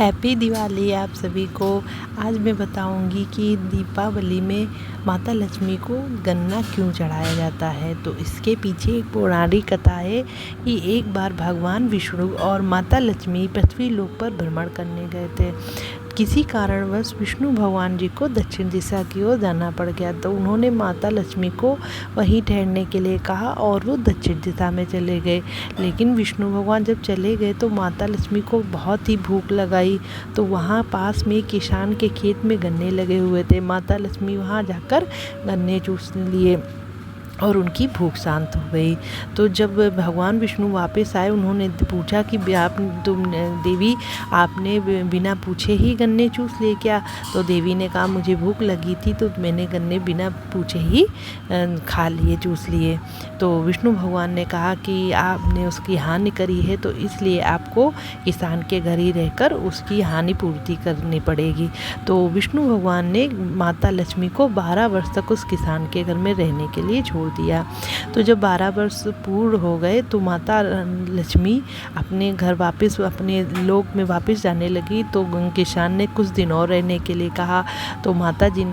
Happy Diwali आप सभी को। आज मैं बताऊंगी कि दीपावली में माता लक्ष्मी को गन्ना क्यों चढ़ाया जाता है। तो इसके पीछे एक पौराणिक कथा है कि एक बार भगवान विष्णु और माता लक्ष्मी पृथ्वी लोक पर भ्रमण करने गए थे। किसी कारणवश विष्णु भगवान जी को दक्षिण दिशा की ओर जाना पड़ गया, तो उन्होंने माता लक्ष्मी को वहीं ठहरने के लिए कहा और वो दक्षिण दिशा में चले गए। लेकिन विष्णु भगवान जब चले गए तो माता लक्ष्मी को बहुत ही भूख लगाई, तो वहाँ पास में किसान के खेत में गन्ने लगे हुए थे। माता लक्ष्मी वहाँ जाकर गन्ने चूस लिए और उनकी भूख शांत हो गई। तो जब भगवान विष्णु वापस आए, उन्होंने पूछा कि देवी आपने बिना पूछे ही गन्ने चूस लिए क्या। तो देवी ने कहा मुझे भूख लगी थी तो मैंने गन्ने बिना पूछे ही खा लिए, चूस लिए। तो विष्णु भगवान ने कहा कि आपने उसकी हानि करी है, तो इसलिए आपको किसान के घर ही रहकर उसकी हानि पूर्ति करनी पड़ेगी। तो विष्णु भगवान ने माता लक्ष्मी को 12 वर्ष तक उस किसान के घर में रहने के लिए छोड़ दिया। तो जब 12 वर्ष पूर्ण हो गए तो माता लक्ष्मी अपने घर वापस, अपने लोक में वापस जाने लगी। तो किसान ने कुछ दिन और रहने के लिए कहा। तो माता जी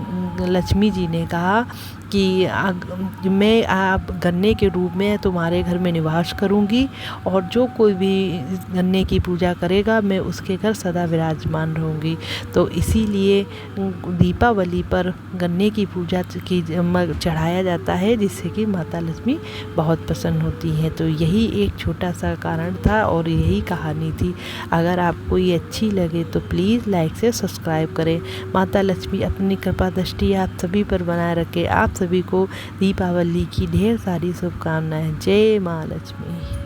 लक्ष्मी जी ने कहा कि मैं आप गन्ने के रूप में तुम्हारे घर में निवास करूंगी और जो कोई भी गन्ने की पूजा करेगा मैं उसके घर सदा विराजमान रहूंगी। तो इसीलिए दीपावली पर गन्ने की पूजा की चढ़ाया जाता है, जिससे कि माता लक्ष्मी बहुत प्रसन्न होती हैं। तो यही एक छोटा सा कारण था और यही कहानी थी। अगर आपको ये अच्छी लगे तो प्लीज़ लाइक से सब्सक्राइब करें। माता लक्ष्मी अपनी कृपा दृष्टि आप सभी पर बनाए रखे। आप सभी को दीपावली की ढेर सारी शुभकामनाएं। जय माँ लक्ष्मी।